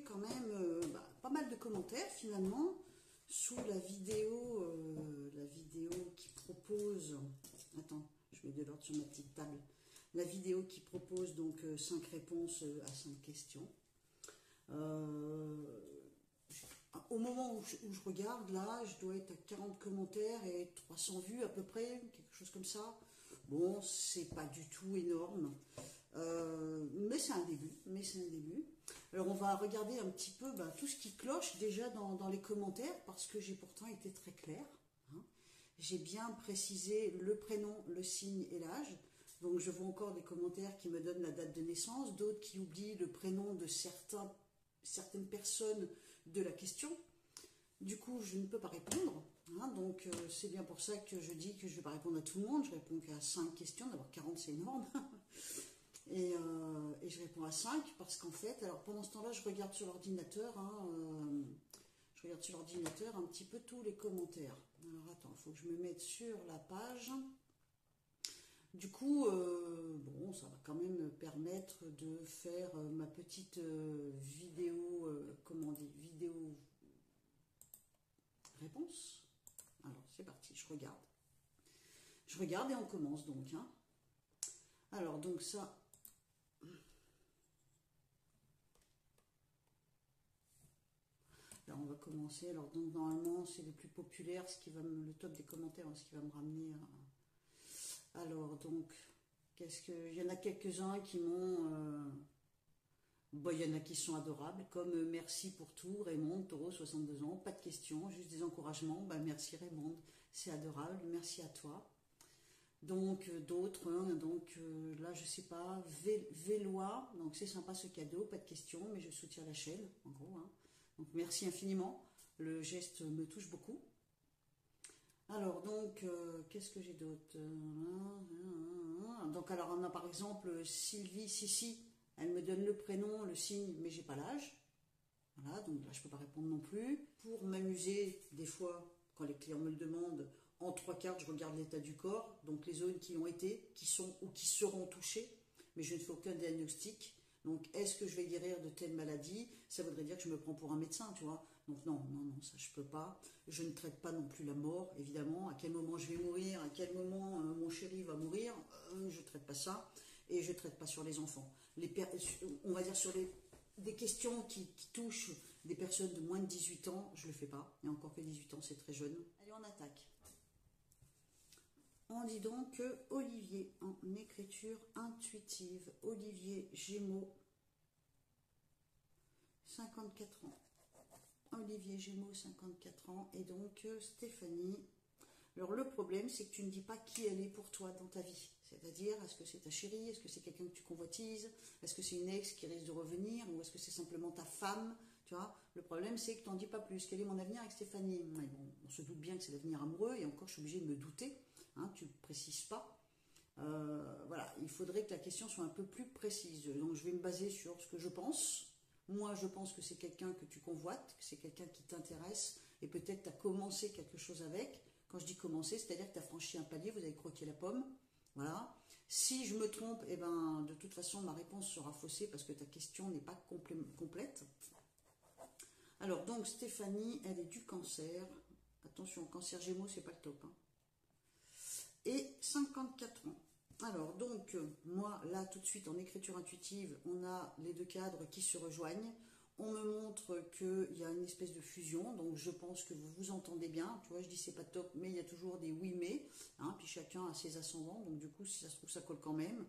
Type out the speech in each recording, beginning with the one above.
quand même pas mal de commentaires finalement sous la vidéo qui propose, attends, je mets de l'ordre sur ma petite table, la vidéo qui propose donc 5 réponses à 5 questions. Au moment où je regarde, là, je dois être à 40 commentaires et 300 vues à peu près, quelque chose comme ça. Bon, c'est pas du tout énorme, mais c'est un début. Alors, on va regarder un petit peu tout ce qui cloche déjà dans les commentaires, parce que j'ai pourtant été très claire. Hein. J'ai bien précisé le prénom, le signe et l'âge. Donc, je vois encore des commentaires qui me donnent la date de naissance, d'autres qui oublient le prénom de certaines personnes de la question. Du coup, je ne peux pas répondre. Hein, donc, c'est bien pour ça que je dis que je ne vais pas répondre à tout le monde. Je réponds qu'à 5 questions. D'abord, 40, c'est énorme. et je réponds à 5 parce qu'en fait, alors pendant ce temps-là, je regarde sur l'ordinateur. Je regarde sur l'ordinateur un petit peu tous les commentaires. Alors, attends, il faut que je me mette sur la page. Du coup, bon, ça va quand même me permettre de faire ma petite vidéo, comment on dit, vidéo réponse. Alors, c'est parti, je regarde. Je regarde et on commence donc. Hein. Alors, donc ça... Là, on va commencer. Alors, donc, normalement, c'est les plus populaires, le top des commentaires, ce qui va me ramener à... Alors, donc, il y en a quelques-uns qui m'ont... Bon, il y en a qui sont adorables, comme merci pour tout, Raymond, Taureau, 62 ans, pas de questions, juste des encouragements. Merci Raymond, c'est adorable, merci à toi. Donc, d'autres, hein, là, je sais pas, Vélois, donc c'est sympa ce cadeau, pas de questions, mais je soutiens la chaîne, en gros. Hein. Donc, merci infiniment, le geste me touche beaucoup. Alors, donc, qu'est-ce que j'ai d'autre? Donc, alors, on a par exemple Sylvie Sissi. Elle me donne le prénom, le signe, mais j'ai pas l'âge. Voilà, donc là, je peux pas répondre non plus. Pour m'amuser, des fois, quand les clients me le demandent, en 3 cartes, je regarde l'état du corps, donc les zones qui ont été, qui sont ou qui seront touchées, mais je ne fais aucun diagnostic. Donc, est-ce que je vais guérir de telle maladie? Ça voudrait dire que je me prends pour un médecin, tu vois. Donc, non, ça, je peux pas. Je ne traite pas non plus la mort, évidemment. À quel moment je vais mourir? À quel moment mon chéri va mourir? Je traite pas ça. Et je ne traite pas sur les enfants. On va dire sur des questions qui touchent des personnes de moins de 18 ans, je ne le fais pas. Et encore que 18 ans, c'est très jeune. Allez, on attaque. On dit donc que Olivier, en écriture intuitive, Olivier Gémeaux, 54 ans. Olivier Gémeaux, 54 ans. Et donc Stéphanie... Alors le problème, c'est que tu ne dis pas qui elle est pour toi dans ta vie. C'est-à-dire, est-ce que c'est ta chérie? Est-ce que c'est quelqu'un que tu convoitises? Est-ce que c'est une ex qui risque de revenir? Ou est-ce que c'est simplement ta femme? Tu vois, le problème, c'est que tu n'en dis pas plus. Quel est mon avenir avec Stéphanie? Mais bon, on se doute bien que c'est l'avenir amoureux, et encore, je suis obligée de me douter. Hein, tu ne précises pas. Voilà, il faudrait que la question soit un peu plus précise. Donc, je vais me baser sur ce que je pense. Moi, je pense que c'est quelqu'un que tu convoites, que c'est quelqu'un qui t'intéresse, et peut-être tu as commencé quelque chose avec. Quand je dis commencer, c'est-à-dire que tu as franchi un palier, vous avez croqué la pomme. Voilà. Si je me trompe, eh ben, de toute façon, ma réponse sera faussée parce que ta question n'est pas complète. Alors, donc, Stéphanie, elle est du cancer. Attention, cancer Gémeaux, c'est pas le top. Hein. Et 54 ans. Alors, donc, moi, là, tout de suite, en écriture intuitive, on a les 2 cadres qui se rejoignent. On me montre qu'il y a une espèce de fusion, donc je pense que vous vous entendez bien. Tu vois, je dis c'est pas top, mais il y a toujours des oui mais. Hein, puis chacun a ses ascendants, donc du coup, si ça se trouve, ça colle quand même.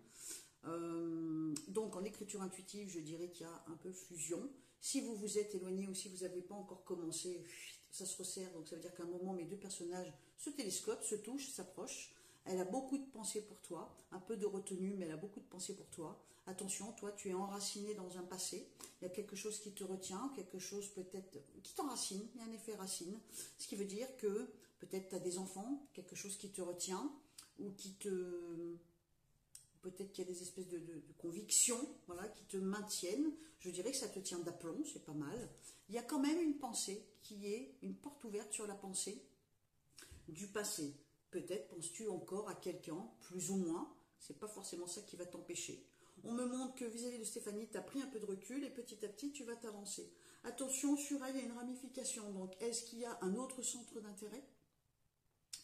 Donc en écriture intuitive, je dirais qu'il y a un peu fusion. Si vous vous êtes éloigné ou si vous n'avez pas encore commencé, ça se resserre. Donc ça veut dire qu'à un moment, mes 2 personnages se télescopent, se touchent, s'approchent. Elle a beaucoup de pensées pour toi, un peu de retenue, mais elle a beaucoup de pensées pour toi. Attention, toi, tu es enraciné dans un passé. Il y a quelque chose qui te retient, quelque chose peut-être qui t'enracine. Il y a un effet racine. Ce qui veut dire que peut-être tu as des enfants, quelque chose qui te retient, ou qui te... Peut-être qu'il y a des espèces de convictions, voilà, qui te maintiennent. Je dirais que ça te tient d'aplomb, c'est pas mal. Il y a quand même une pensée qui est une porte ouverte sur la pensée du passé. Peut-être penses-tu encore à quelqu'un, plus ou moins. C'est pas forcément ça qui va t'empêcher. On me montre que vis-à-vis de Stéphanie, tu as pris un peu de recul et petit à petit, tu vas t'avancer. Attention, sur elle, il y a une ramification. Donc, est-ce qu'il y a un autre centre d'intérêt?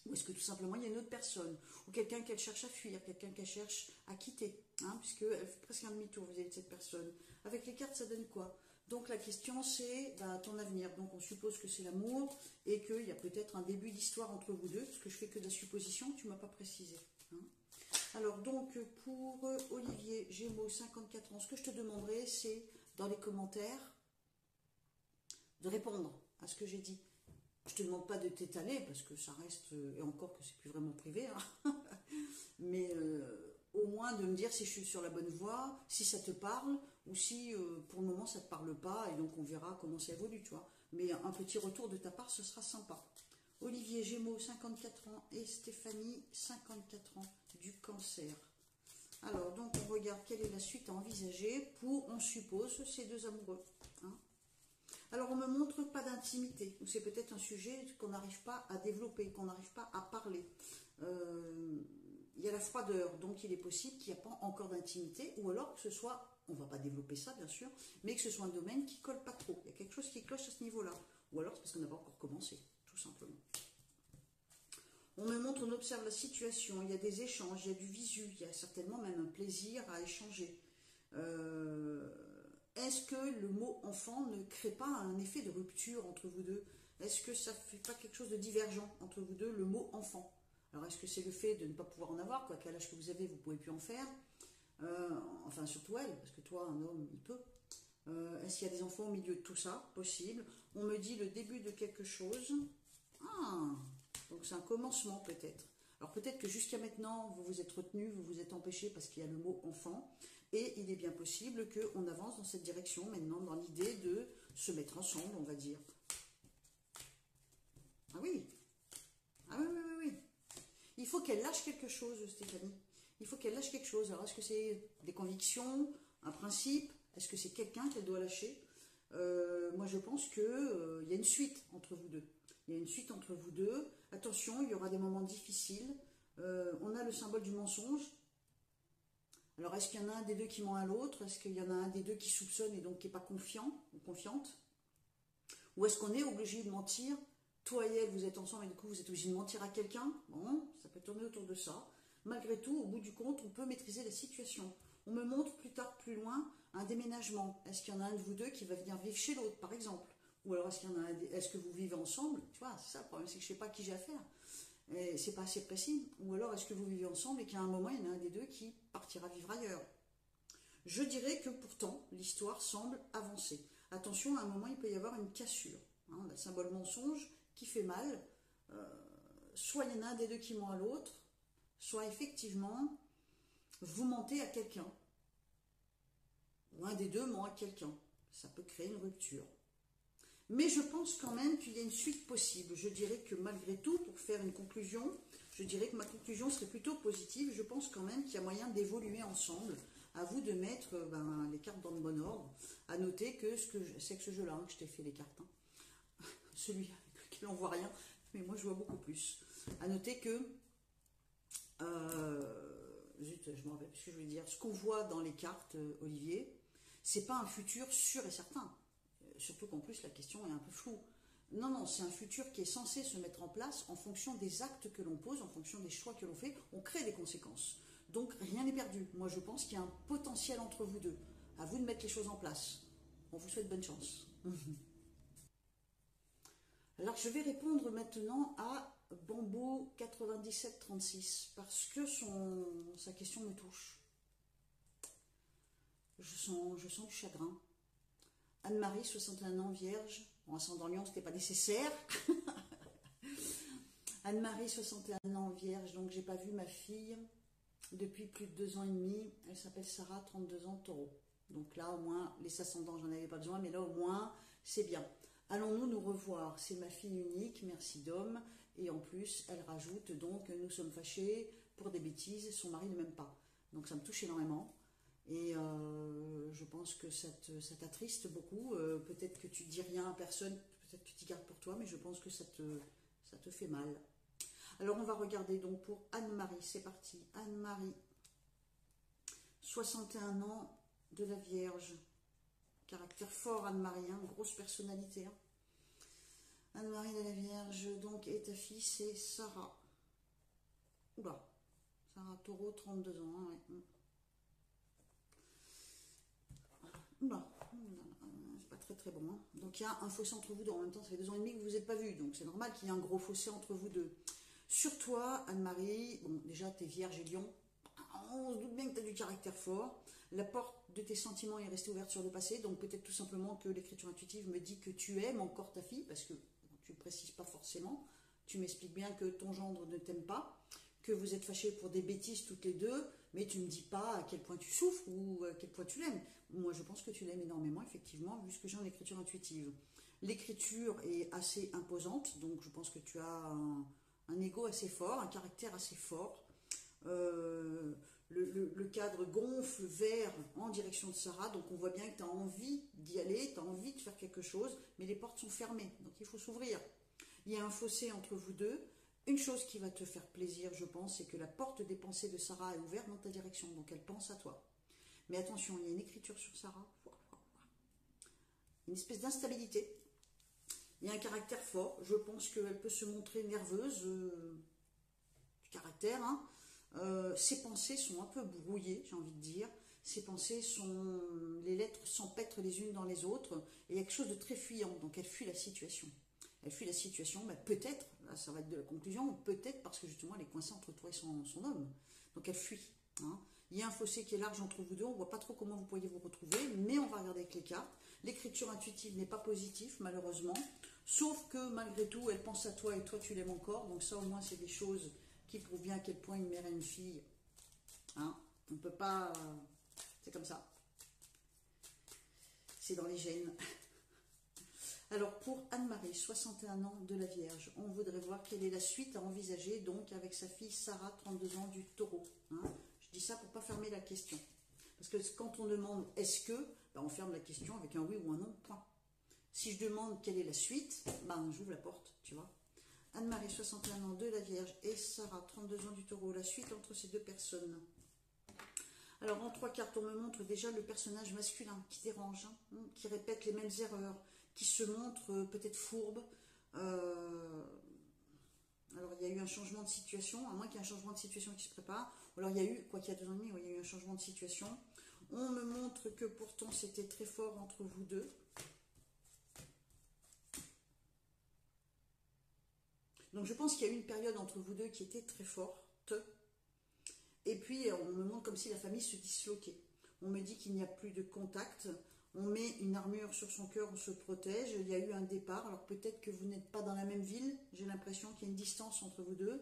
Ou est-ce que tout simplement, il y a une autre personne? Ou quelqu'un qu'elle cherche à fuir, quelqu'un qu'elle cherche à quitter, hein, puisqu'elle fait presque un demi-tour vis-à-vis de cette personne. Avec les cartes, ça donne quoi? Donc, la question, c'est ton avenir. Donc, on suppose que c'est l'amour et qu'il y a peut-être un début d'histoire entre vous deux, parce que je fais que de la supposition, tu ne m'as pas précisé. Hein. Alors, donc, pour Olivier, Gémeaux, 54 ans, ce que je te demanderai, c'est, dans les commentaires, de répondre à ce que j'ai dit. Je ne te demande pas de t'étaler, parce que ça reste, et encore que c'est plus vraiment privé, hein, mais au moins de me dire si je suis sur la bonne voie, si ça te parle, ou si pour le moment ça ne te parle pas, et donc on verra comment ça évolue, tu vois. Mais un petit retour de ta part, ce sera sympa. Olivier, Gémeaux, 54 ans, et Stéphanie, 54 ans, du Cancer. Alors, donc on regarde quelle est la suite à envisager pour, on suppose, ces deux amoureux. Hein. Alors, on ne me montre pas d'intimité, ou c'est peut-être un sujet qu'on n'arrive pas à développer, qu'on n'arrive pas à parler. Il y a la froideur, donc il est possible qu'il n'y a pas encore d'intimité, ou alors que ce soit, on ne va pas développer ça bien sûr, mais que ce soit un domaine qui ne colle pas trop. Il y a quelque chose qui cloche à ce niveau-là. Ou alors c'est parce qu'on n'a pas encore commencé, tout simplement. On me montre, on observe la situation, il y a des échanges, il y a du visu, il y a certainement même un plaisir à échanger. Est-ce que le mot enfant ne crée pas un effet de rupture entre vous deux? Est-ce que ça ne fait pas quelque chose de divergent entre vous deux, le mot enfant? Alors, est-ce que c'est le fait de ne pas pouvoir en avoir, quoi, qu'à l'âge que vous avez, vous ne pouvez plus en faire? Enfin, surtout elle, parce que toi, un homme, il peut. Est-ce qu'il y a des enfants au milieu de tout ça? Possible. On me dit le début de quelque chose. Ah, donc c'est un commencement peut-être. Alors peut-être que jusqu'à maintenant, vous vous êtes retenu, vous vous êtes empêché parce qu'il y a le mot enfant. Et il est bien possible qu'on avance dans cette direction maintenant, dans l'idée de se mettre ensemble, on va dire. Ah oui. Ah oui, oui, oui, oui. Il faut qu'elle lâche quelque chose, Stéphanie. Il faut qu'elle lâche quelque chose. Alors, est-ce que c'est des convictions, un principe? Est-ce que c'est quelqu'un qu'elle doit lâcher? Moi, je pense qu'il y a une suite entre vous deux. Il y a une suite entre vous deux. Attention, il y aura des moments difficiles. On a le symbole du mensonge. Alors, est-ce qu'il y en a un des deux qui ment à l'autre? Est-ce qu'il y en a un des deux qui soupçonne et donc qui n'est pas confiant ou confiante? Ou est-ce qu'on est obligé de mentir? Toi et elle, vous êtes ensemble et du coup, vous êtes obligé de mentir à quelqu'un? Bon, ça peut tourner autour de ça. Malgré tout, au bout du compte, on peut maîtriser la situation. On me montre plus tard, plus loin, un déménagement. Est-ce qu'il y en a un de vous deux qui va venir vivre chez l'autre, par exemple? Ou alors, est-ce qu'il y en a est-ce que vous vivez ensemble? Tu vois, c'est ça le problème, c'est que je ne sais pas qui j'ai affaire. Et c'est pas assez précis. Ou alors, est-ce que vous vivez ensemble et qu'à un moment, il y en a un des deux qui partira vivre ailleurs? Je dirais que pourtant, l'histoire semble avancer. Attention, à un moment, il peut y avoir une cassure. Hein, le symbole mensonge qui fait mal. Soit il y en a un des deux qui ment à l'autre, soit effectivement, vous mentez à quelqu'un. Ou un des deux ment à quelqu'un. Ça peut créer une rupture. Mais je pense quand même qu'il y a une suite possible. Je dirais que malgré tout, pour faire une conclusion, je dirais que ma conclusion serait plutôt positive. Je pense quand même qu'il y a moyen d'évoluer ensemble. À vous de mettre les cartes dans le bon ordre. À noter que c'est que ce jeu-là que je t'ai fait les cartes. Hein. Celui avec lequel on voit rien, mais moi je vois beaucoup plus. À noter que zut, je me rappelle plus ce que je voulais dire. Ce qu'on voit dans les cartes, Olivier, c'est pas un futur sûr et certain. Surtout qu'en plus la question est un peu floue. Non, non, c'est un futur qui est censé se mettre en place en fonction des actes que l'on pose, en fonction des choix que l'on fait. On crée des conséquences. Donc rien n'est perdu. Moi je pense qu'il y a un potentiel entre vous deux. À vous de mettre les choses en place. On vous souhaite bonne chance. Alors je vais répondre maintenant à Bambo 9736 parce que sa question me touche. Je sens du chagrin. Anne-Marie, 61 ans, vierge. Bon, ascendant Lion, c'était pas nécessaire. Anne-Marie, 61 ans, vierge. Donc j'ai pas vu ma fille depuis plus de 2 ans et demi. Elle s'appelle Sarah, 32 ans, taureau. Donc là, au moins, les ascendants, j'en avais pas besoin, mais là, au moins, c'est bien. Allons-nous nous revoir? C'est ma fille unique, merci d'homme. Et en plus, elle rajoute, donc, nous sommes fâchés pour des bêtises, son mari ne m'aime pas. Donc ça me touche énormément. Et je pense que ça t'attriste beaucoup. Peut-être que tu dis rien à personne, peut-être que tu t'y gardes pour toi, mais je pense que ça te fait mal. Alors on va regarder donc pour Anne-Marie, c'est parti. Anne-Marie, 61 ans, de la Vierge. Caractère fort, Anne-Marie, hein, grosse personnalité. Hein. Anne-Marie de la Vierge, donc, et ta fille, c'est Sarah. Oula, Sarah Taureau, 32 ans. Hein, ouais. Oula, c'est pas très très bon. Hein. Donc il y a un fossé entre vous deux. En même temps, ça fait 2 ans et demi que vous ne vous êtes pas vus. Donc c'est normal qu'il y ait un gros fossé entre vous deux. Sur toi, Anne-Marie, bon, déjà, tu es Vierge et Lion. On se doute bien que tu as du caractère fort. La porte de tes sentiments est restée ouverte sur le passé. Donc peut-être tout simplement que l'écriture intuitive me dit que tu aimes encore ta fille. Parce que tu ne précises pas forcément. Tu m'expliques bien que ton gendre ne t'aime pas. Que vous êtes fâchés pour des bêtises toutes les deux. Mais tu ne me dis pas à quel point tu souffres ou à quel point tu l'aimes. Moi, je pense que tu l'aimes énormément, effectivement, vu ce que j'ai en écriture intuitive. L'écriture est assez imposante. Donc je pense que tu as un ego assez fort, un caractère assez fort. Le cadre gonfle vers en direction de Sarah, donc on voit bien que tu as envie d'y aller, tu as envie de faire quelque chose, mais les portes sont fermées, donc il faut s'ouvrir. Il y a un fossé entre vous deux. Une chose qui va te faire plaisir, je pense, c'est que la porte des pensées de Sarah est ouverte dans ta direction, donc elle pense à toi. Mais attention, il y a une écriture sur Sarah, une espèce d'instabilité. Il y a un caractère fort, je pense qu'elle peut se montrer nerveuse, du caractère, hein. Ses pensées sont un peu brouillées, j'ai envie de dire. Ses pensées sont... Les lettres s'empêtrent les unes dans les autres. Et il y a quelque chose de très fuyant. Donc elle fuit la situation. Elle fuit la situation, bah, peut-être, là ça va être de la conclusion, peut-être parce que justement elle est coincée entre toi et son homme. Donc elle fuit. Hein. Il y a un fossé qui est large entre vous deux. On ne voit pas trop comment vous pourriez vous retrouver. Mais on va regarder avec les cartes. L'écriture intuitive n'est pas positive, malheureusement. Sauf que malgré tout, elle pense à toi et toi tu l'aimes encore. Donc ça au moins c'est des choses... qui prouve bien à quel point une mère et une fille, hein, on ne peut pas, c'est comme ça, c'est dans les gènes. Alors pour Anne-Marie, 61 ans de la Vierge, on voudrait voir quelle est la suite à envisager, donc avec sa fille Sarah, 32 ans du Taureau. Hein. Je dis ça pour ne pas fermer la question. Parce que quand on demande est-ce que, ben on ferme la question avec un oui ou un non, point. Si je demande quelle est la suite, ben j'ouvre la porte, tu vois. Anne-Marie, 61 ans de la Vierge, et Sarah, 32 ans du Taureau. La suite entre ces deux personnes. Alors, en 3 cartes, on me montre déjà le personnage masculin qui dérange, hein, qui répète les mêmes erreurs, qui se montre peut-être fourbe. Alors, il y a eu un changement de situation, à moins qu'il y ait un changement de situation qui se prépare. Alors, il y a eu, quoi qu'il y a 2 ans et demi, il y a eu un changement de situation. On me montre que pourtant, c'était très fort entre vous deux. Donc je pense qu'il y a eu une période entre vous deux qui était très forte. Et puis on me montre comme si la famille se disloquait. On me dit qu'il n'y a plus de contact. On met une armure sur son cœur, on se protège. Il y a eu un départ. Alors peut-être que vous n'êtes pas dans la même ville. J'ai l'impression qu'il y a une distance entre vous deux.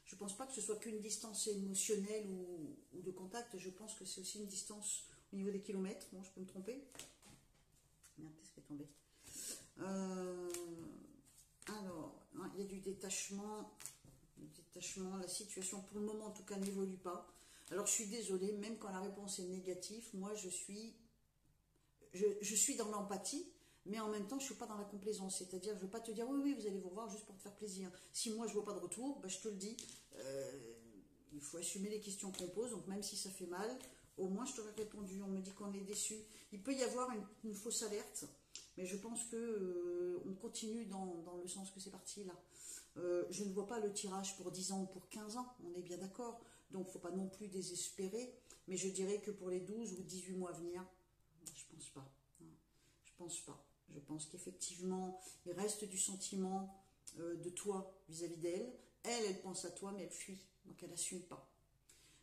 Je ne pense pas que ce soit qu'une distance émotionnelle ou de contact. Je pense que c'est aussi une distance au niveau des kilomètres. Bon, je peux me tromper. Merde, qu'est-ce qui est tombé ? Alors, il y a du détachement, la situation pour le moment en tout cas n'évolue pas. Alors je suis désolée, même quand la réponse est négative, moi je suis dans l'empathie, mais en même temps je ne suis pas dans la complaisance, c'est-à-dire je ne veux pas te dire oui, vous allez vous revoir juste pour te faire plaisir. Si moi je ne vois pas de retour, ben, je te le dis, il faut assumer les questions qu'on pose, donc même si ça fait mal, au moins je t'aurais répondu, on me dit qu'on est déçu. Il peut y avoir une fausse alerte. Mais je pense que on continue dans le sens que c'est parti là. Je ne vois pas le tirage pour 10 ans ou pour 15 ans, on est bien d'accord. Donc il ne faut pas non plus désespérer. Mais je dirais que pour les 12 ou 18 mois à venir, je ne pense pas. Je pense pas. Je pense qu'effectivement, il reste du sentiment de toi vis-à-vis d'elle. Elle pense à toi, mais elle fuit. Donc elle n'assume pas.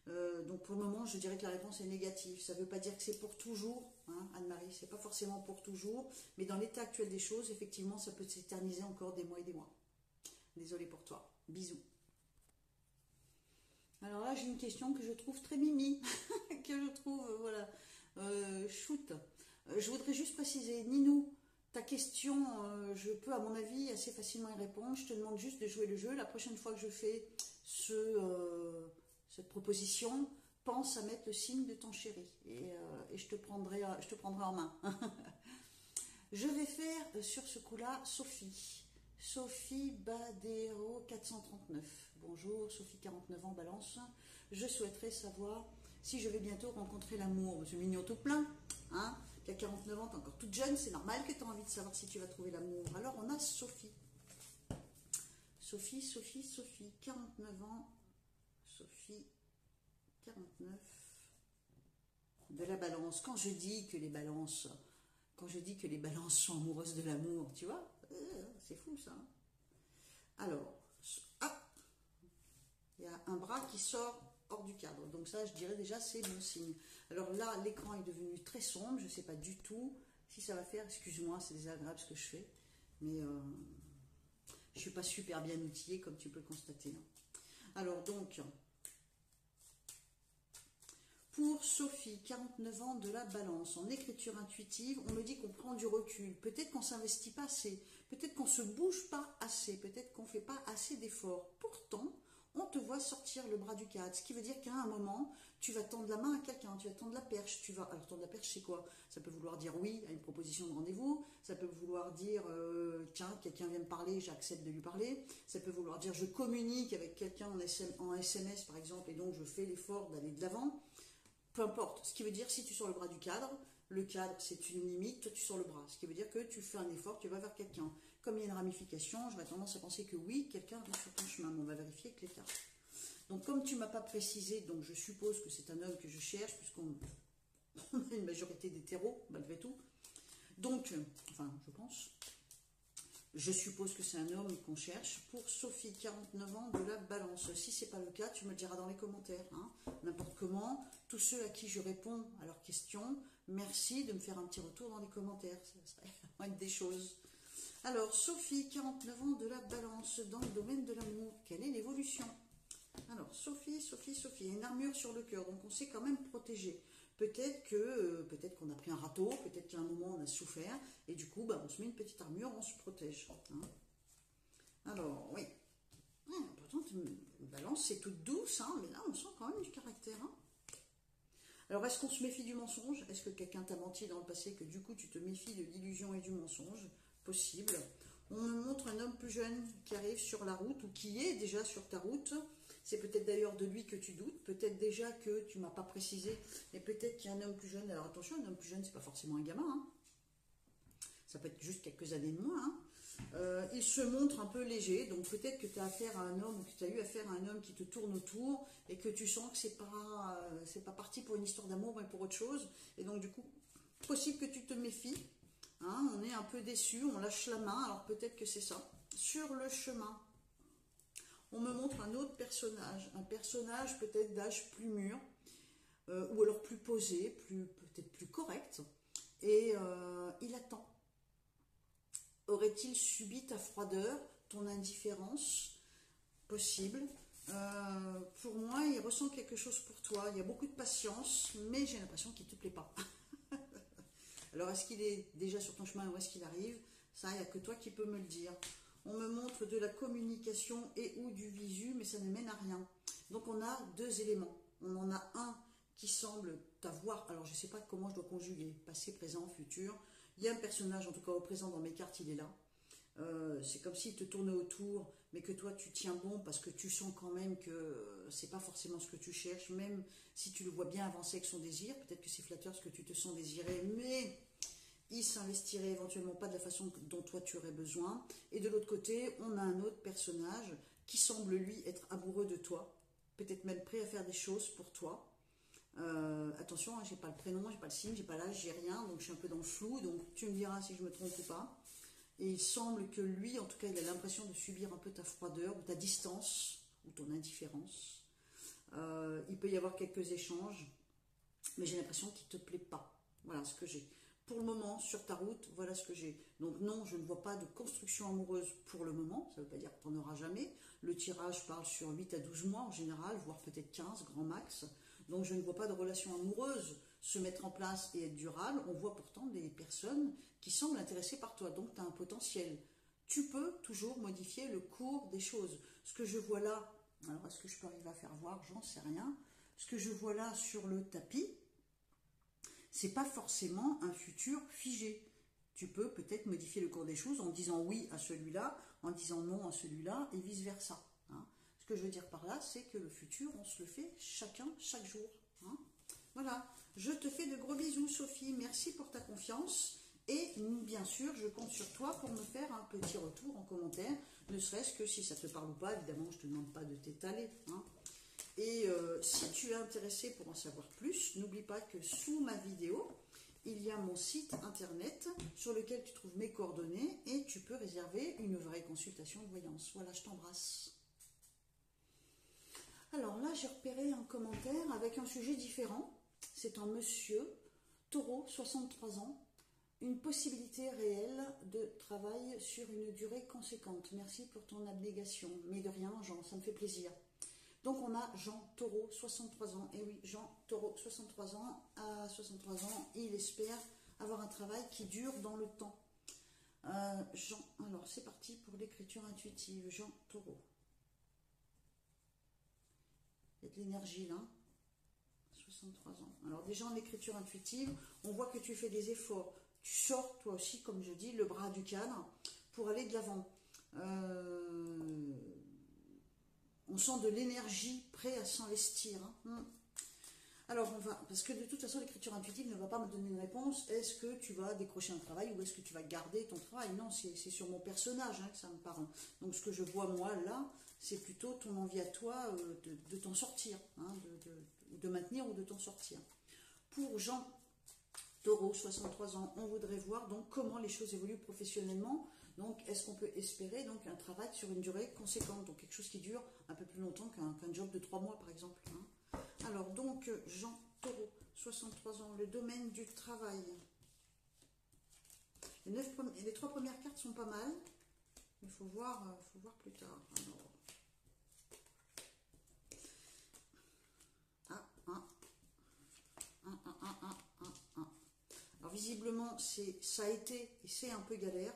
Donc pour le moment, je dirais que la réponse est négative. Ça ne veut pas dire que c'est pour toujours, hein, Anne-Marie, c'est pas forcément pour toujours, mais dans l'état actuel des choses, effectivement, ça peut s'éterniser encore des mois et des mois. Désolée pour toi. Bisous. Alors là, j'ai une question que je trouve très mimi, que je trouve, voilà, shoot. Je voudrais juste préciser, Ninou, ta question, je peux à mon avis assez facilement y répondre. Je te demande juste de jouer le jeu. La prochaine fois que je fais cette proposition, pense à mettre le signe de ton chéri et je te prendrai en main. Je vais faire sur ce coup-là Sophie Badero 439. Bonjour, Sophie, 49 ans, Balance. Je souhaiterais savoir si je vais bientôt rencontrer l'amour. C'est mignon tout plein, hein, Tu as 49 ans, tu es encore toute jeune, c'est normal que tu as envie de savoir si tu vas trouver l'amour. Alors on a Sophie. Sophie, 49 ans. Sophie, 49. De la balance. Quand je dis que les balances sont amoureuses de l'amour, tu vois, c'est fou ça. Hein. Alors, il y a un bras qui sort hors du cadre. Donc ça, je dirais déjà, c'est bon signe. Alors là, l'écran est devenu très sombre. Je ne sais pas du tout si ça va faire. Excuse-moi, c'est désagréable ce que je fais. Mais je ne suis pas super bien outillée, comme tu peux le constater. Alors donc, pour Sophie, 49 ans, de la balance, en écriture intuitive, on me dit qu'on prend du recul. Peut-être qu'on ne s'investit pas assez. Peut-être qu'on ne se bouge pas assez. Peut-être qu'on ne fait pas assez d'efforts. Pourtant, on te voit sortir le bras du cadre. Ce qui veut dire qu'à un moment, tu vas tendre la main à quelqu'un, tu vas tendre la perche. Alors, tendre la perche, c'est quoi? Ça peut vouloir dire oui à une proposition de rendez-vous. Ça peut vouloir dire, tiens, quelqu'un vient me parler, j'accepte de lui parler. Ça peut vouloir dire, je communique avec quelqu'un en SMS, par exemple, et donc je fais l'effort d'aller de l'avant. Peu importe. Ce qui veut dire, si tu sors le bras du cadre, le cadre, c'est une limite, toi, tu sors le bras. Ce qui veut dire que tu fais un effort, tu vas vers quelqu'un. Comme il y a une ramification, j'aurais tendance à penser que oui, quelqu'un arrive sur ton chemin. Mais on va vérifier avec les cartes. Donc, comme tu ne m'as pas précisé, donc je suppose que c'est un homme que je cherche, puisqu'on a une majorité d'hétéros, malgré tout. Donc, enfin, je pense. Je suppose que c'est un homme qu'on cherche. Pour Sophie, 49 ans, de la balance. Si ce n'est pas le cas, tu me le diras dans les commentaires. Hein. N'importe comment. Tous ceux à qui je réponds à leurs questions, merci de me faire un petit retour dans les commentaires. Ça serait une des choses. Alors, Sophie, 49 ans, de la balance, dans le domaine de l'amour. Quelle est l'évolution? Alors, Sophie, il y a une armure sur le cœur, donc on s'est quand même protégé. Peut-être qu'on a pris un râteau, peut-être qu'à un moment on a souffert, et du coup, on se met une petite armure, on se protège. Hein. Alors, oui. Pourtant, une balance, c'est toute douce, hein, mais là, on sent quand même du caractère. Hein. Alors, est-ce qu'on se méfie du mensonge? Est-ce que quelqu'un t'a menti dans le passé, que du coup, tu te méfies de l'illusion et du mensonge? Possible. On me montre un homme plus jeune qui arrive sur la route, ou qui est déjà sur ta route. C'est peut-être d'ailleurs de lui que tu doutes, peut-être déjà que tu ne m'as pas précisé, mais peut-être qu'il y a un homme plus jeune. Alors attention, un homme plus jeune, c'est pas forcément un gamin. Hein. Ça peut être juste quelques années de moins. Hein. Il se montre un peu léger, donc peut-être que tu as affaire à un homme, ou que tu as eu affaire à un homme qui te tourne autour, et que tu sens que c'est pas parti pour une histoire d'amour, mais pour autre chose. Et donc du coup, possible que tu te méfies. Hein, on est un peu déçu, on lâche la main, alors peut-être que c'est ça. Sur le chemin, on me montre un autre personnage, un personnage peut-être d'âge plus mûr, ou alors plus posé, peut-être plus correct, et il attend. Aurait-il subi ta froideur, ton indifférence? Possible. Pour moi, il ressent quelque chose pour toi, il y a beaucoup de patience, mais j'ai l'impression qu'il ne te plaît pas. Alors, est-ce qu'il est déjà sur ton chemin ou est-ce qu'il arrive? Ça, il n'y a que toi qui peux me le dire. On me montre de la communication et ou du visu, mais ça ne mène à rien. Donc, on a deux éléments. On en a un qui semble t'avoir... Alors, je ne sais pas comment je dois conjuguer. Passé, présent, futur. Il y a un personnage, en tout cas au présent dans mes cartes, il est là. C'est comme s'il te tournait autour, mais que toi tu tiens bon parce que tu sens quand même que c'est pas forcément ce que tu cherches, même si tu le vois bien avancer avec son désir. Peut-être que c'est flatteur ce que tu te sens désiré, mais il s'investirait éventuellement pas de la façon dont toi tu aurais besoin. Et de l'autre côté, on a un autre personnage qui semble lui être amoureux de toi, peut-être même prêt à faire des choses pour toi. Attention, hein, j'ai pas le prénom, j'ai pas le signe, j'ai pas l'âge, j'ai rien, donc je suis un peu dans le flou, donc tu me diras si je me trompe ou pas. Et il semble que lui, en tout cas, il a l'impression de subir un peu ta froideur, ou ta distance, ou ton indifférence. Il peut y avoir quelques échanges, mais j'ai l'impression qu'il ne te plaît pas. Voilà ce que j'ai. Pour le moment, sur ta route, voilà ce que j'ai. Donc non, je ne vois pas de construction amoureuse pour le moment, ça ne veut pas dire que tu n'en auras jamais. Le tirage parle sur 8 à 12 mois en général, voire peut-être 15, grand max. Donc je ne vois pas de relation amoureuse se mettre en place et être durable. On voit pourtant des personnes qui semblent intéressées par toi, donc tu as un potentiel. Tu peux toujours modifier le cours des choses. Ce que je vois là, alors est-ce que je peux arriver à faire voir, j'en sais rien. Ce que je vois là sur le tapis, c'est pas forcément un futur figé. Tu peux peut-être modifier le cours des choses en disant oui à celui-là, en disant non à celui-là, et vice-versa. Hein. Ce que je veux dire par là, c'est que le futur, on se le fait chacun, chaque jour. Hein. Voilà, je te fais de gros bisous Sophie, merci pour ta confiance. Et bien sûr, je compte sur toi pour me faire un petit retour en commentaire, ne serait-ce que si ça te parle ou pas, évidemment, je ne te demande pas de t'étaler. Hein. Et si tu es intéressé pour en savoir plus, n'oublie pas que sous ma vidéo, il y a mon site internet sur lequel tu trouves mes coordonnées et tu peux réserver une vraie consultation de voyance. Voilà, je t'embrasse. Alors là, j'ai repéré un commentaire avec un sujet différent. C'est un monsieur, Taureau, 63 ans. Une possibilité réelle de travail sur une durée conséquente. Merci pour ton abnégation. Mais de rien, Jean, ça me fait plaisir. Donc on a Jean Taureau, 63 ans. Et oui, Jean Taureau, 63 ans. À 63 ans, il espère avoir un travail qui dure dans le temps. Jean, alors c'est parti pour l'écriture intuitive. Jean Taureau. Il y a de l'énergie là. 63 ans. Alors déjà en écriture intuitive, on voit que tu fais des efforts. Tu sors toi aussi, comme je dis, le bras du cadre pour aller de l'avant. On sent de l'énergie prêt à s'investir. Hein. Alors on va, parce que de toute façon l'écriture intuitive ne va pas me donner une réponse. Est-ce que tu vas décrocher un travail ou est-ce que tu vas garder ton travail? Non, c'est sur mon personnage que ça me parle. Donc ce que je vois moi là, c'est plutôt ton envie à toi de t'en sortir, hein, de maintenir ou de t'en sortir. Pour Jean Taureau, 63 ans, on voudrait voir donc comment les choses évoluent professionnellement. Donc, est-ce qu'on peut espérer donc un travail sur une durée conséquente, donc quelque chose qui dure un peu plus longtemps qu'un job de 3 mois par exemple. Hein. Alors donc, Jean Taureau, 63 ans, le domaine du travail. Les 3 premières cartes sont pas mal, il faut voir plus tard. Alors visiblement, ça a été et c'est un peu galère.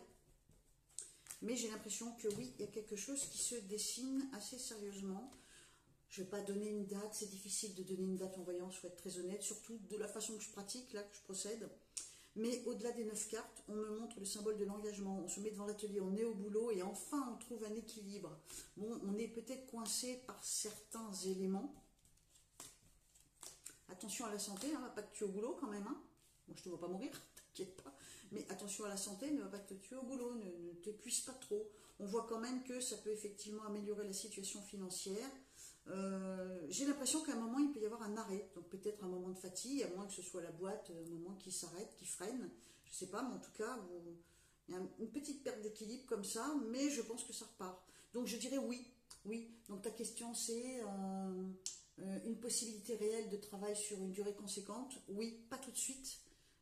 Mais j'ai l'impression que oui, il y a quelque chose qui se dessine assez sérieusement. Je ne vais pas donner une date, c'est difficile de donner une date en voyance, il faut être très honnête, surtout de la façon que je pratique, là, que je procède. Mais au-delà des 9 cartes, on me montre le symbole de l'engagement, on se met devant l'atelier, on est au boulot et enfin on trouve un équilibre. Bon, on est peut-être coincé par certains éléments. Attention à la santé, hein, pas te tuer au boulot quand même. Hein. Moi, je ne te vois pas mourir, t'inquiète pas. Mais attention à la santé, ne va pas te tuer au boulot, ne t'épuise pas trop. On voit quand même que ça peut effectivement améliorer la situation financière. J'ai l'impression qu'à un moment, il peut y avoir un arrêt. Donc peut-être un moment de fatigue, à moins que ce soit la boîte, un moment qui s'arrête, qui freine. Je ne sais pas, mais en tout cas, il y a une petite perte d'équilibre comme ça, mais je pense que ça repart. Donc je dirais oui. Oui. Donc ta question, c'est une possibilité réelle de travail sur une durée conséquente. Oui, pas tout de suite.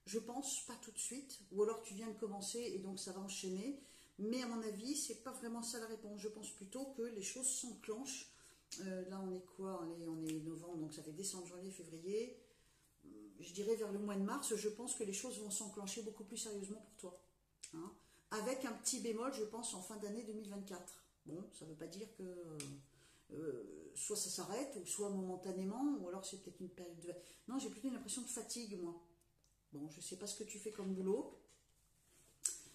Je pense pas tout de suite, ou alors tu viens de commencer et donc ça va enchaîner. Mais à mon avis, c'est pas vraiment ça la réponse. Je pense plutôt que les choses s'enclenchent. Là, on est quoi? On est novembre, donc ça fait décembre, janvier, février. Je dirais vers le mois de mars, je pense que les choses vont s'enclencher beaucoup plus sérieusement pour toi. Hein, avec un petit bémol, je pense, en fin d'année 2024. Bon, ça ne veut pas dire que soit ça s'arrête, ou soit momentanément, ou alors c'est peut-être une période de... Non, j'ai plutôt une impression de fatigue, moi. Bon, je ne sais pas ce que tu fais comme boulot.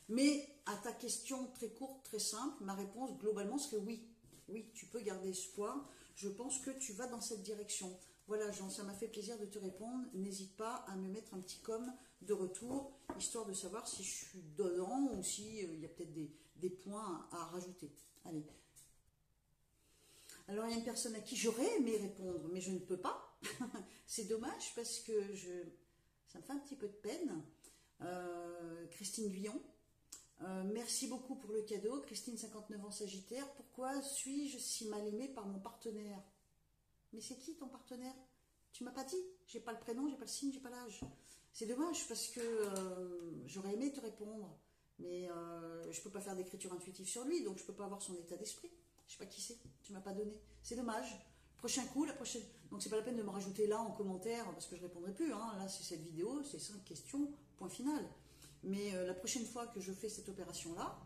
Mais à ta question très courte, très simple, ma réponse globalement serait oui. Oui, tu peux garder espoir. Je pense que tu vas dans cette direction. Voilà, Jean, ça m'a fait plaisir de te répondre. N'hésite pas à me mettre un petit com de retour, histoire de savoir si je suis dedans ou s'il y a peut-être des points à rajouter. Allez. Alors, il y a une personne à qui j'aurais aimé répondre, mais je ne peux pas. C'est dommage parce que ça me fait un petit peu de peine. Christine Guyon. Merci beaucoup pour le cadeau. Christine, 59 ans, Sagittaire. Pourquoi suis-je si mal aimée par mon partenaire? Mais c'est qui ton partenaire? Tu m'as pas dit. J'ai pas le prénom, j'ai pas le signe, j'ai pas l'âge. C'est dommage parce que j'aurais aimé te répondre. Mais je peux pas faire d'écriture intuitive sur lui, donc je peux pas avoir son état d'esprit. Je sais pas qui c'est. Tu m'as pas donné. C'est dommage. Prochain coup, la prochaine. Donc c'est pas la peine de me rajouter là en commentaire parce que je répondrai plus. Hein. Là, c'est cette vidéo, c'est 5 questions, point final. Mais la prochaine fois que je fais cette opération-là,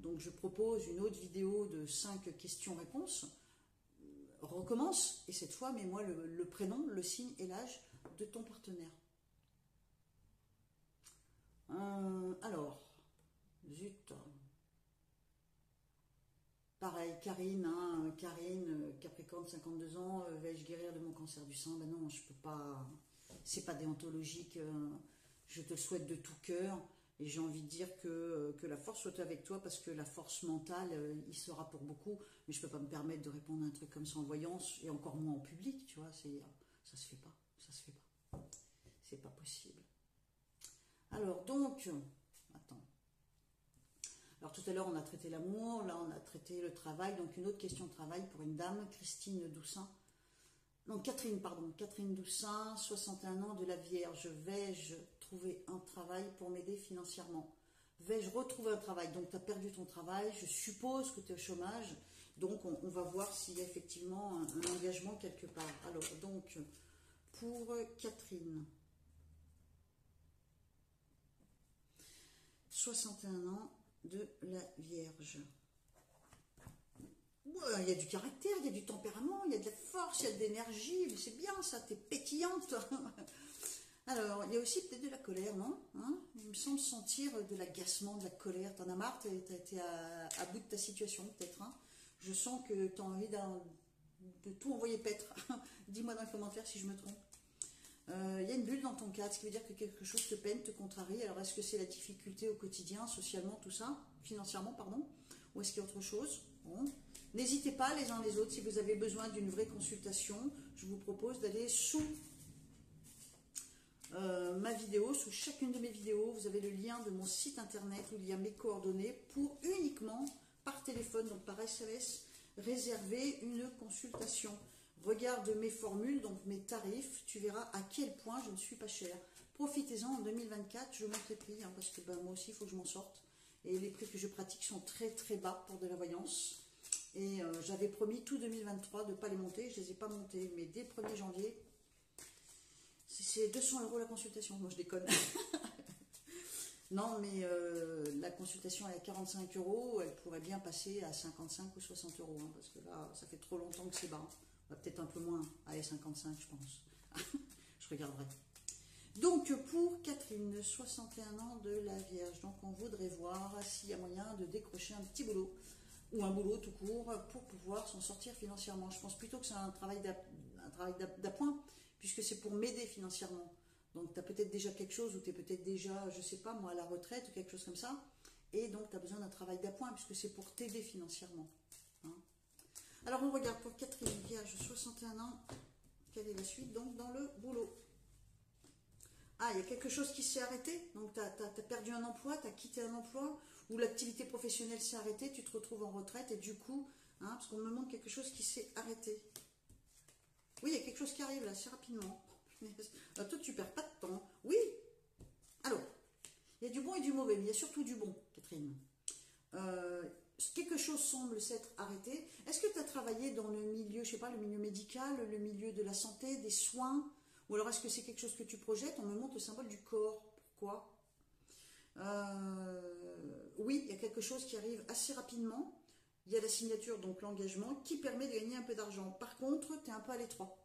donc je propose une autre vidéo de 5 questions-réponses, recommence, et cette fois, mets-moi le prénom, le signe et l'âge de ton partenaire. Alors, zut. pareil, Karine, hein, Karine, Capricorne, 52 ans, vais-je guérir de mon cancer du sein? Ben non, je peux pas, c'est pas déontologique, je te le souhaite de tout cœur, et j'ai envie de dire que la force soit avec toi, parce que la force mentale, il sera pour beaucoup, mais je peux pas me permettre de répondre à un truc comme ça en voyance, et encore moins en public, tu vois, ça se fait pas, ça se fait pas, c'est pas possible. Alors donc, attends. Alors tout à l'heure on a traité l'amour, là on a traité le travail, donc une autre question de travail pour une dame, Christine Doussin. Non, Catherine, pardon, Catherine Doussin, 61 ans, de la Vierge. Vais-je trouver un travail pour m'aider financièrement? Vais-je retrouver un travail? Donc tu as perdu ton travail, je suppose que tu es au chômage, donc on va voir s'il y a effectivement un engagement quelque part. Alors donc pour Catherine, 61 ans, de la Vierge. Ouais, il y a du caractère, il y a du tempérament, il y a de la force, il y a de l'énergie, c'est bien ça, t'es pétillante. Alors, il y a aussi peut-être de la colère, non, hein? Il me semble sentir de l'agacement, de la colère. T'en as marre, t'as été à bout de ta situation, peut-être, hein? Je sens que t'as envie de tout envoyer paître. Dis-moi dans les commentaires si je me trompe. Il y a une bulle dans ton cadre, ce qui veut dire que quelque chose te peine, te contrarie. Alors, est-ce que c'est la difficulté au quotidien, socialement, tout ça, financièrement, pardon, ou est-ce qu'il y a autre chose? Bon. N'hésitez pas les uns les autres, si vous avez besoin d'une vraie consultation, je vous propose d'aller sous ma vidéo, sous chacune de mes vidéos, vous avez le lien de mon site internet où il y a mes coordonnées pour uniquement, par téléphone, donc par SMS, réserver une consultation. Regarde mes formules, donc mes tarifs, tu verras à quel point je ne suis pas chère. Profitez-en, en 2024, je monte les prix, hein, parce que ben, moi aussi, il faut que je m'en sorte. Et les prix que je pratique sont très très bas pour de la voyance. Et j'avais promis tout 2023 de ne pas les monter, je ne les ai pas montés. Mais dès le 1er janvier, c'est 200 € la consultation. Moi, je déconne. Non, mais la consultation est à 45 €, elle pourrait bien passer à 55 ou 60 €, hein, parce que là, ça fait trop longtemps que c'est bas. Peut-être un peu moins, à 55, je pense. Je regarderai. Donc, pour Catherine, 61 ans, de la Vierge, donc on voudrait voir s'il y a moyen de décrocher un petit boulot, ou un boulot tout court, pour pouvoir s'en sortir financièrement. Je pense plutôt que c'est un travail d'appoint, puisque c'est pour m'aider financièrement. Donc, tu as peut-être déjà quelque chose, ou tu es peut-être déjà, je sais pas, moi, à la retraite, ou quelque chose comme ça, et donc tu as besoin d'un travail d'appoint, puisque c'est pour t'aider financièrement. Hein. Alors, on regarde pour Catherine, Vierge, 61 ans, quelle est la suite? Donc, dans le boulot. Ah, il y a quelque chose qui s'est arrêté, donc tu as perdu un emploi, tu as quitté un emploi, ou l'activité professionnelle s'est arrêtée, tu te retrouves en retraite, et du coup, hein, parce qu'on me montre quelque chose qui s'est arrêté. Oui, il y a quelque chose qui arrive là, assez rapidement. Toi, tu perds pas de temps. Oui. Alors, il y a du bon et du mauvais, mais il y a surtout du bon, Catherine. Quelque chose semble s'être arrêté. Est-ce que tu as travaillé dans le milieu, je sais pas, le milieu médical, le milieu de la santé, des soins? Ou alors est-ce que c'est quelque chose que tu projettes? On me montre le symbole du corps. Pourquoi? Oui, il y a quelque chose qui arrive assez rapidement. Il y a la signature, donc l'engagement, qui permet de gagner un peu d'argent. Par contre, tu es un peu à l'étroit.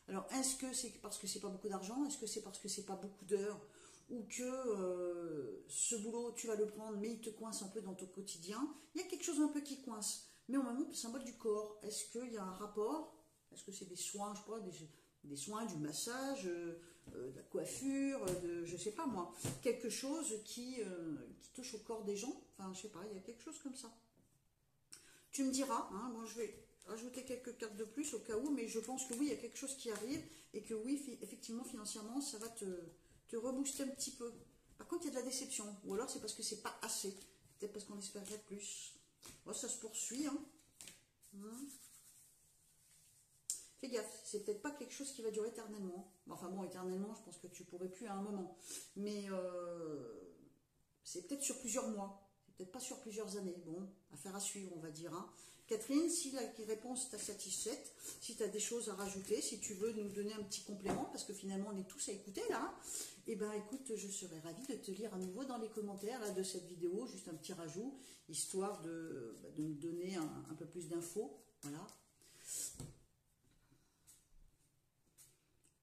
Alors, est-ce que c'est parce que c'est pas beaucoup d'argent? Est-ce que c'est parce que c'est pas beaucoup d'heures? Ou que ce boulot, tu vas le prendre, mais il te coince un peu dans ton quotidien? Il y a quelque chose un peu qui coince. Mais on me montre le symbole du corps. Est-ce qu'il y a un rapport? Est-ce que c'est des soins, je crois, des soins, du massage, de la coiffure, je sais pas moi, quelque chose qui touche au corps des gens? Enfin, je sais pas, il y a quelque chose comme ça. Tu me diras, hein, bon, je vais rajouter quelques cartes de plus au cas où, mais je pense que oui, il y a quelque chose qui arrive et que oui, effectivement, financièrement, ça va te rebooster un petit peu. Par contre, il y a de la déception, ou alors c'est parce que c'est pas assez, peut-être parce qu'on espérait plus. Bon, ça se poursuit, hein. Fais gaffe, c'est peut-être pas quelque chose qui va durer éternellement. Enfin bon, éternellement, je pense que tu pourrais plus à un moment. Mais c'est peut-être sur plusieurs mois. C'est peut-être pas sur plusieurs années. Bon, affaire à suivre, on va dire. Hein. Catherine, si la réponse t'a satisfaite, si tu as des choses à rajouter, si tu veux nous donner un petit complément, parce que finalement on est tous à écouter là, eh ben écoute, je serais ravie de te lire à nouveau dans les commentaires là, de cette vidéo, juste un petit rajout, histoire de nous donner un peu plus d'infos. Voilà.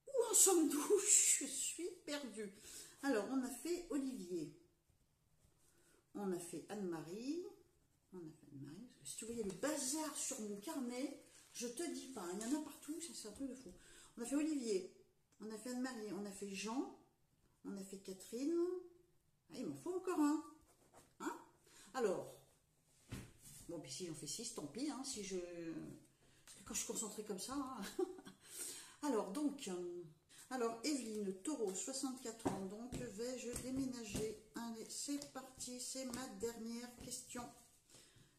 Où en sommes-nous? Je suis perdue. Alors, on a fait Olivier. On a fait Anne-Marie. On a fait Anne-Marie. Si tu tu voyais le bazar sur mon carnet, je te dis pas, il y en a partout, ça c'est un truc de fou. On a fait Olivier, on a fait Anne-Marie, on a fait Jean, on a fait Catherine. Ah, il m'en faut encore un. Hein? Alors, bon, puis si j'en fais 6, tant pis, hein, si je... Parce que quand je suis concentrée comme ça... Hein. Alors, donc... Alors, Evelyne, Taureau, 64 ans, donc vais-je déménager? Allez, c'est parti, c'est ma dernière question.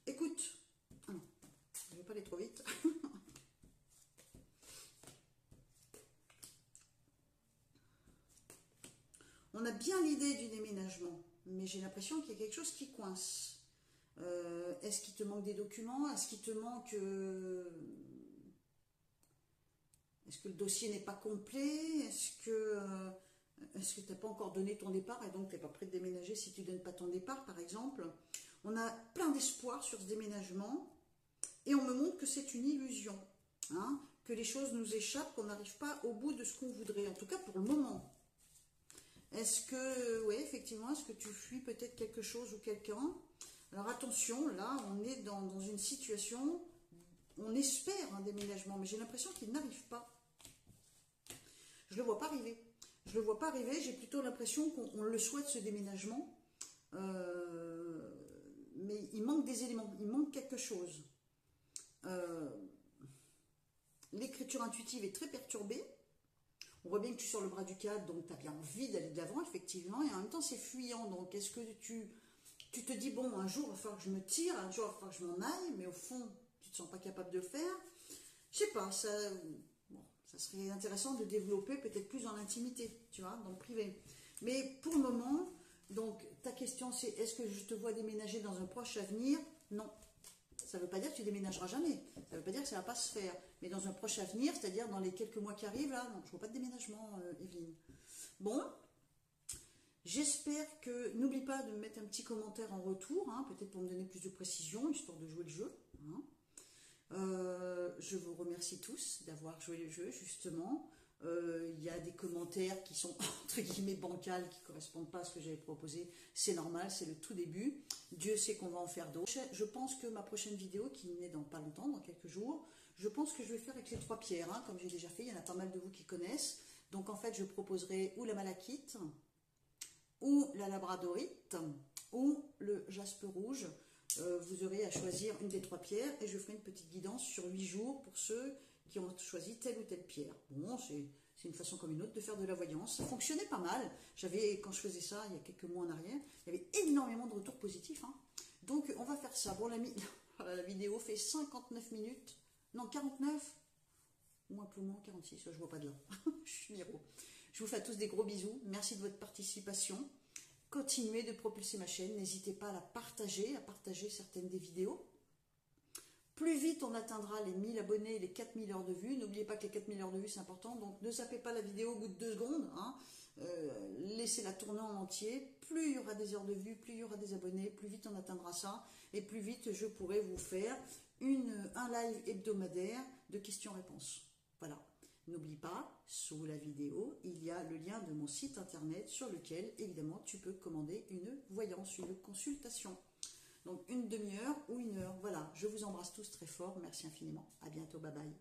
Écoute, ah non, je ne vais pas aller trop vite. On a bien l'idée du déménagement, mais j'ai l'impression qu'il y a quelque chose qui coince. Est-ce qu'il te manque des documents? Est-ce qu'il te manque... Est-ce que le dossier n'est pas complet? Est-ce que tu n'as pas encore donné ton départ et donc tu n'es pas prêt de déménager si tu ne donnes pas ton départ, par exemple? On a plein d'espoir sur ce déménagement et on me montre que c'est une illusion, hein, que les choses nous échappent, qu'on n'arrive pas au bout de ce qu'on voudrait, en tout cas pour le moment. Est-ce que, oui, effectivement, est-ce que tu fuis peut-être quelque chose ou quelqu'un? Alors attention, là, on est dans une situation, on espère un déménagement, mais j'ai l'impression qu'il n'arrive pas. Je ne le vois pas arriver. Je ne le vois pas arriver, j'ai plutôt l'impression qu'on le souhaite, ce déménagement. Mais il manque des éléments, il manque quelque chose. L'écriture intuitive est très perturbée. On voit bien que tu sors le bras du cadre, donc tu as bien envie d'aller de l'avant, effectivement. Et en même temps, c'est fuyant. Donc, est-ce que tu te dis, bon, un jour, il va falloir que je me tire, un jour, il va falloir que je m'en aille, mais au fond, tu ne te sens pas capable de le faire. Je sais pas, ça... Bon, ça serait intéressant de développer peut-être plus dans l'intimité, tu vois, dans le privé. Mais pour le moment, donc ta question c'est est-ce que je te vois déménager dans un proche avenir? Non. Ça ne veut pas dire que tu déménageras jamais. Ça ne veut pas dire que ça ne va pas se faire. Mais dans un proche avenir, c'est-à-dire dans les quelques mois qui arrivent, là, non, je ne vois pas de déménagement, Evelyne. Bon, j'espère que... N'oublie pas de me mettre un petit commentaire en retour, hein, peut-être pour me donner plus de précision, histoire de jouer le jeu. Hein. Je vous remercie tous d'avoir joué le jeu, justement. Il y a des commentaires qui sont entre guillemets bancals, qui ne correspondent pas à ce que j'avais proposé. C'est normal, c'est le tout début. Dieu sait qu'on va en faire d'autres. Je pense que ma prochaine vidéo, qui n'est dans pas longtemps, dans quelques jours, je pense que je vais faire avec les 3 pierres, hein, comme j'ai déjà fait. Il y en a pas mal de vous qui connaissent. Donc en fait, je proposerai ou la malachite, ou la labradorite, ou le jaspe rouge. Vous aurez à choisir une des 3 pierres et je ferai une petite guidance sur 8 jours pour ceux qui ont choisi telle ou telle pierre. Bon, c'est une façon comme une autre de faire de la voyance. Ça fonctionnait pas mal. Quand je faisais ça il y a quelques mois en arrière, il y avait énormément de retours positifs. Hein. Donc on va faire ça. Bon, la vidéo fait 59 minutes. Non, 49 ou un peu moins, 46. Je vois pas de là. Je suis miro. Je vous fais à tous des gros bisous. Merci de votre participation. Continuez de propulser ma chaîne, n'hésitez pas à la partager, à partager certaines des vidéos. Plus vite on atteindra les 1000 abonnés et les 4000 heures de vue. N'oubliez pas que les 4000 heures de vue c'est important, donc ne zappez pas la vidéo au bout de 2 secondes. Hein. Laissez-la tourner en entier. Plus il y aura des heures de vue, plus il y aura des abonnés, plus vite on atteindra ça. Et plus vite je pourrai vous faire un live hebdomadaire de questions-réponses. Voilà. N'oublie pas, sous la vidéo, il y a le lien de mon site internet sur lequel, évidemment, tu peux commander une voyance, une consultation. Donc, une demi-heure ou 1 heure. Voilà, je vous embrasse tous très fort. Merci infiniment. À bientôt. Bye bye.